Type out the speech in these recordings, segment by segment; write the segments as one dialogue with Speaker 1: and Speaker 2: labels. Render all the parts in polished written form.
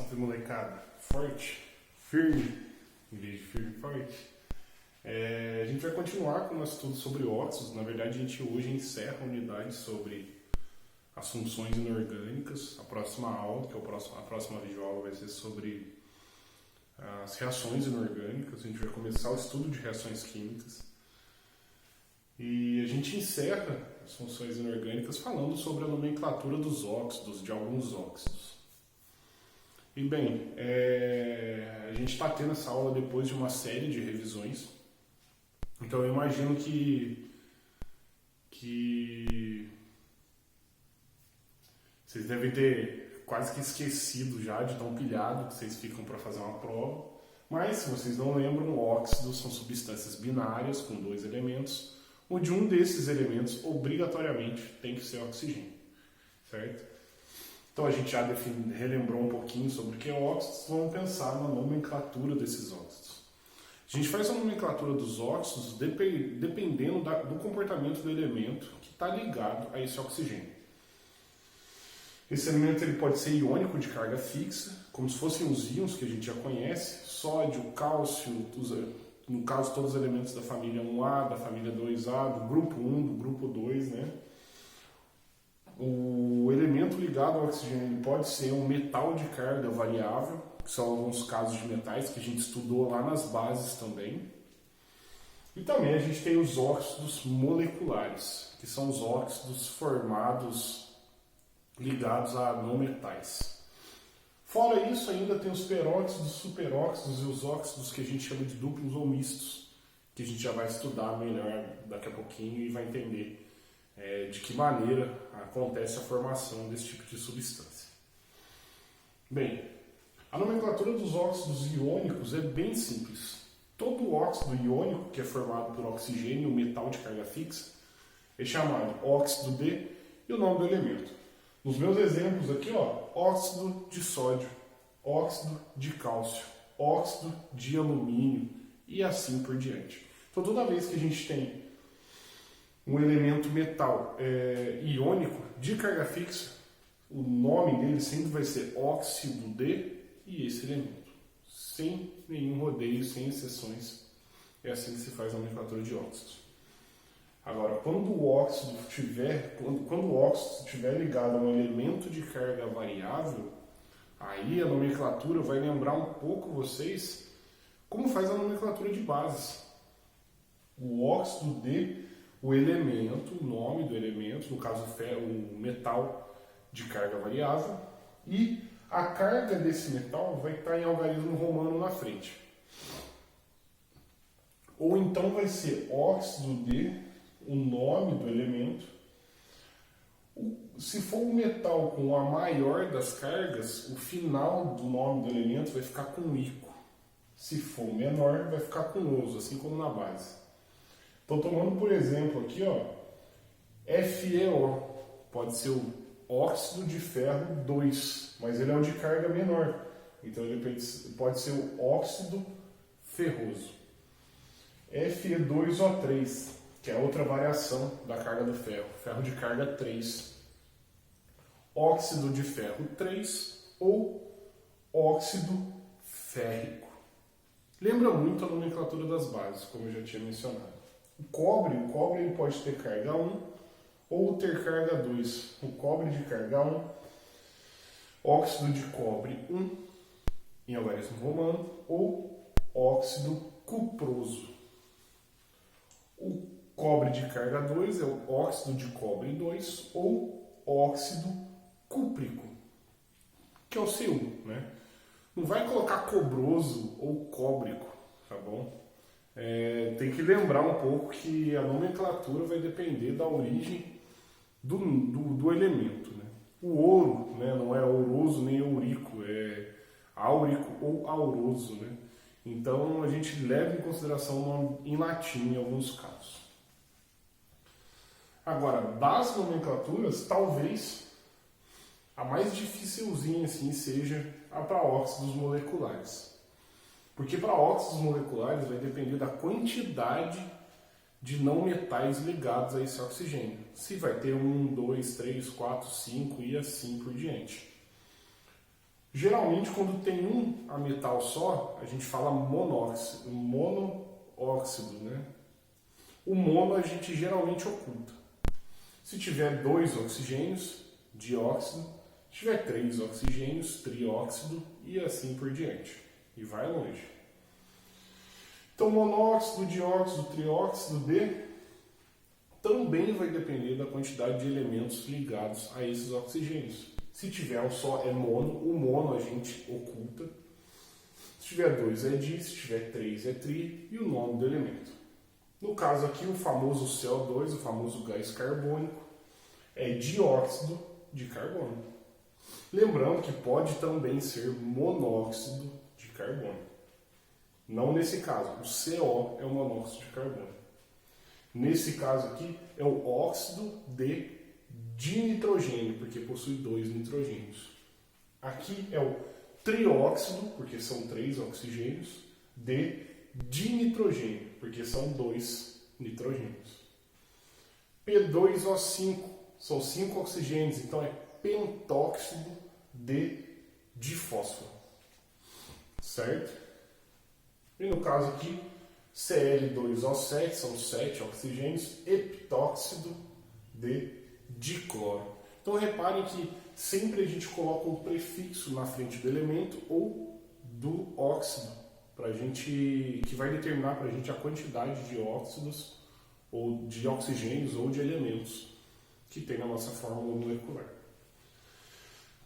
Speaker 1: Salve, molecada. Forte, firme, em vez de firme, forte. A gente vai continuar com o nosso estudo sobre óxidos. Na verdade, a gente hoje encerra a unidade sobre as funções inorgânicas. A próxima aula, que é a próxima videoaula, vai ser sobre as reações inorgânicas. A gente vai começar o estudo de reações químicas. E a gente encerra as funções inorgânicas falando sobre a nomenclatura dos óxidos, de alguns óxidos. E bem, a gente está tendo essa aula depois de uma série de revisões. Então eu imagino que vocês devem ter quase que esquecido já de tão pilhado que vocês ficam para fazer uma prova. Mas se vocês não lembram, óxidos são substâncias binárias com dois elementos, onde um desses elementos obrigatoriamente tem que ser oxigênio, certo? Então a gente já relembrou um pouquinho sobre o que é óxidos, vamos pensar na nomenclatura desses óxidos. A gente faz a nomenclatura dos óxidos dependendo do comportamento do elemento que está ligado a esse oxigênio. Esse elemento ele pode ser iônico de carga fixa, como se fossem os íons que a gente já conhece, sódio, cálcio, no caso todos os elementos da família 1A, da família 2A, do grupo 1, do grupo 2, né? O elemento ligado ao oxigênio pode ser um metal de carga variável, que são alguns casos de metais que a gente estudou lá nas bases também. E também a gente tem os óxidos moleculares, que são os óxidos formados ligados a não metais. Fora isso, ainda tem os peróxidos, superóxidos e os óxidos que a gente chama de duplos ou mistos, que a gente já vai estudar melhor daqui a pouquinho e vai entender de que maneira acontece a formação desse tipo de substância. Bem, a nomenclatura dos óxidos iônicos é bem simples. Todo óxido iônico que é formado por oxigênio, metal de carga fixa, é chamado óxido de e o nome do elemento. Nos meus exemplos aqui, óxido de sódio, óxido de cálcio, óxido de alumínio e assim por diante. Então toda vez que a gente tem um elemento metal iônico de carga fixa, o nome dele sempre vai ser óxido de e esse elemento. Sem nenhum rodeio, sem exceções. É assim que se faz a nomenclatura de óxidos. Agora, quando o óxido estiver ligado a um elemento de carga variável, aí a nomenclatura vai lembrar um pouco vocês como faz a nomenclatura de bases. O óxido de o elemento, o nome do elemento, no caso o metal de carga variável, e a carga desse metal vai estar em algarismo romano na frente. Ou então vai ser óxido de o nome do elemento. Se for um metal com a maior das cargas, o final do nome do elemento vai ficar com ico. Se for menor, vai ficar com oso, assim como na base. Então, tomando por exemplo aqui, FeO, pode ser o óxido de ferro 2, mas ele é o de carga menor. Então, ele pode ser o óxido ferroso. Fe2O3, que é outra variação da carga do ferro, ferro de carga 3. Óxido de ferro 3 ou óxido férrico. Lembra muito a nomenclatura das bases, como eu já tinha mencionado. O cobre ele pode ter carga 1 ou ter carga 2. O cobre de carga 1, óxido de cobre 1, em algarismo romano, ou óxido cuproso. O cobre de carga 2 é o óxido de cobre 2 ou óxido cúprico, que é o C1, né? Não vai colocar cobroso ou cóbrico, tá bom? Tem que lembrar um pouco que a nomenclatura vai depender da origem do elemento, né? O ouro, né, não é ouroso nem eurico, é áurico ou auroso, né? Então a gente leva em consideração o nome em latim em alguns casos. Agora, das nomenclaturas, talvez a mais dificilzinha assim seja a para óxidos moleculares. Porque para óxidos moleculares vai depender da quantidade de não metais ligados a esse oxigênio. Se vai ter 1, 2, 3, 4, 5 e assim por diante. Geralmente, quando tem um ametal só, a gente fala monóxido, né? O mono a gente geralmente oculta. Se tiver 2 oxigênios, dióxido. Se tiver 3 oxigênios, trióxido, e assim por diante. E vai longe. Então, monóxido, dióxido, trióxido de também vai depender da quantidade de elementos ligados a esses oxigênios. Se tiver um só é mono, o mono a gente oculta. Se tiver 2 é di, se tiver 3 é tri, e o nome do elemento. No caso aqui, o famoso CO2, o famoso gás carbônico, é dióxido de carbono. Lembrando que pode também ser monóxido de carbono. Não nesse caso, o CO é o monóxido de carbono. Nesse caso aqui, é o óxido de dinitrogênio, porque possui 2 nitrogênios. Aqui é o trióxido, porque são 3 oxigênios, de dinitrogênio, porque são 2 nitrogênios. P2O5, são 5 oxigênios, então é pentóxido de difósforo. Certo? E no caso aqui, Cl2O7, são 7 oxigênios, heptóxido de dicloro. Então reparem que sempre a gente coloca um prefixo na frente do elemento ou do óxido, que vai determinar para a gente a quantidade de óxidos, ou de oxigênios ou de elementos que tem na nossa fórmula molecular.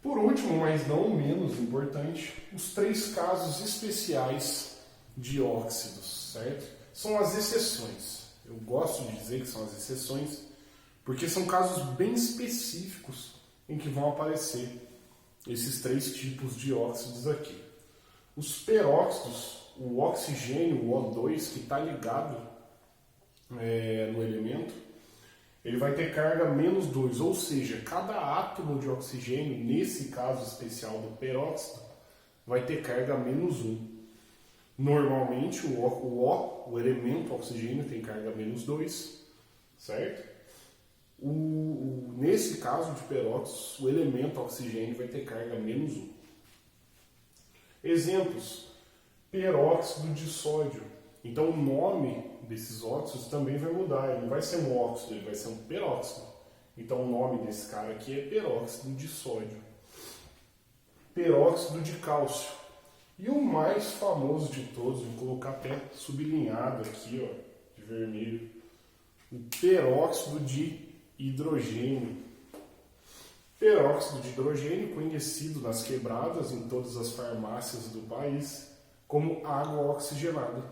Speaker 1: Por último, mas não menos importante, os 3 casos especiais de óxidos, certo? São as exceções. Eu gosto de dizer que são as exceções, porque são casos bem específicos em que vão aparecer esses 3 tipos de óxidos aqui. Os peróxidos, o oxigênio, o O2, que está ligado no elemento, ele vai ter carga menos 2, ou seja, cada átomo de oxigênio, nesse caso especial do peróxido, vai ter carga menos 1. Normalmente o elemento oxigênio tem carga menos 2, certo? Nesse caso de peróxidos, o elemento oxigênio vai ter carga menos 1. Exemplos: peróxido de sódio. Então o nome desses óxidos também vai mudar, ele não vai ser um óxido, ele vai ser um peróxido. Então o nome desse cara aqui é peróxido de sódio. Peróxido de cálcio. E o mais famoso de todos, vou colocar até sublinhado aqui, ó, de vermelho, o peróxido de hidrogênio. Peróxido de hidrogênio, conhecido nas quebradas em todas as farmácias do país como água oxigenada.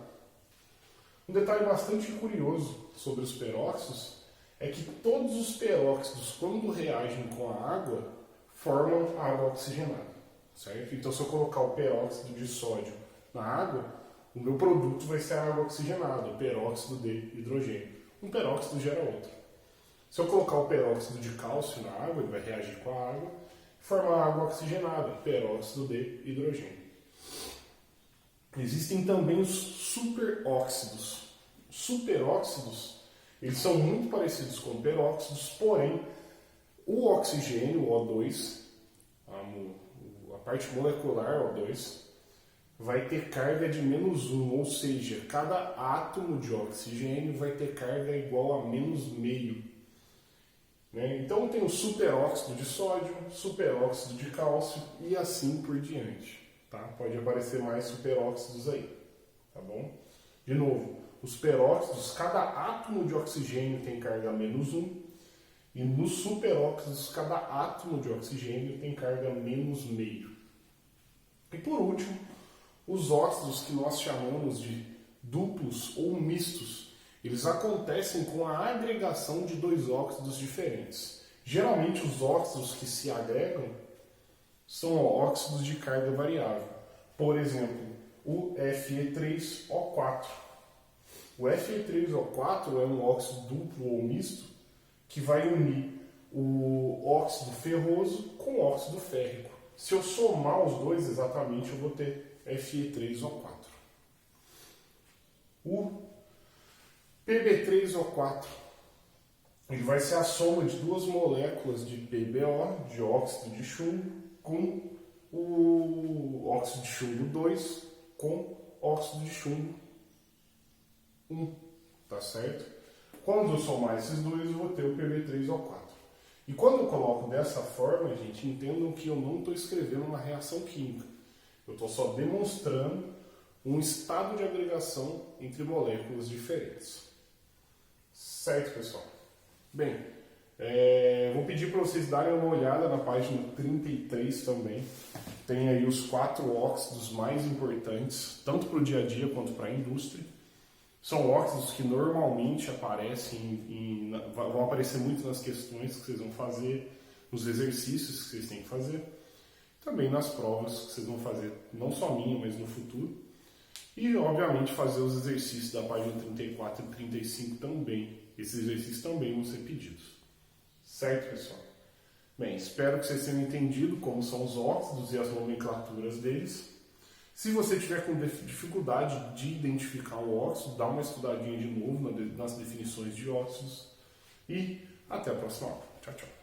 Speaker 1: Um detalhe bastante curioso sobre os peróxidos é que todos os peróxidos, quando reagem com a água, formam água oxigenada. Certo? Então, se eu colocar o peróxido de sódio na água, o meu produto vai ser a água oxigenada, o peróxido de hidrogênio. Um peróxido gera outro. Se eu colocar o peróxido de cálcio na água, ele vai reagir com a água e formar água oxigenada, peróxido de hidrogênio. Existem também os superóxidos. Superóxidos, eles são muito parecidos com peróxidos, porém, o oxigênio, o O2, a parte molecular, O2, vai ter carga de menos 1, ou seja, cada átomo de oxigênio vai ter carga igual a menos meio. Né? Então tem o superóxido de sódio, superóxido de cálcio e assim por diante. Tá? Pode aparecer mais superóxidos aí. Tá bom? De novo, os peróxidos, cada átomo de oxigênio tem carga menos 1. E nos superóxidos, cada átomo de oxigênio tem carga menos meio. E por último, os óxidos que nós chamamos de duplos ou mistos, eles acontecem com a agregação de 2 óxidos diferentes. Geralmente os óxidos que se agregam são óxidos de carga variável. Por exemplo, o Fe3O4. O Fe3O4 é um óxido duplo ou misto que vai unir o óxido ferroso com o óxido férrico. Se eu somar os dois exatamente, eu vou ter Fe3O4. O Pb3O4 ele vai ser a soma de 2 moléculas de PbO, de óxido de chumbo, com o óxido de chumbo 2 com óxido de chumbo 1, tá certo? Quando eu somar esses dois, eu vou ter o Pb3O4. E quando eu coloco dessa forma, gente, entendam que eu não estou escrevendo uma reação química. Eu estou só demonstrando um estado de agregação entre moléculas diferentes. Certo, pessoal? Bem, vou pedir para vocês darem uma olhada na página 33 também. Tem aí os 4 óxidos mais importantes, tanto para o dia a dia quanto para a indústria. São óxidos que normalmente aparecem, vão aparecer muito nas questões que vocês vão fazer, nos exercícios que vocês têm que fazer, também nas provas que vocês vão fazer, não só minha, mas no futuro. E, obviamente, fazer os exercícios da página 34 e 35 também. Esses exercícios também vão ser pedidos. Certo, pessoal? Bem, espero que vocês tenham entendido como são os óxidos e as nomenclaturas deles. Se você tiver com dificuldade de identificar o óxido, dá uma estudadinha de novo nas definições de óxidos. E até a próxima aula. Tchau, tchau.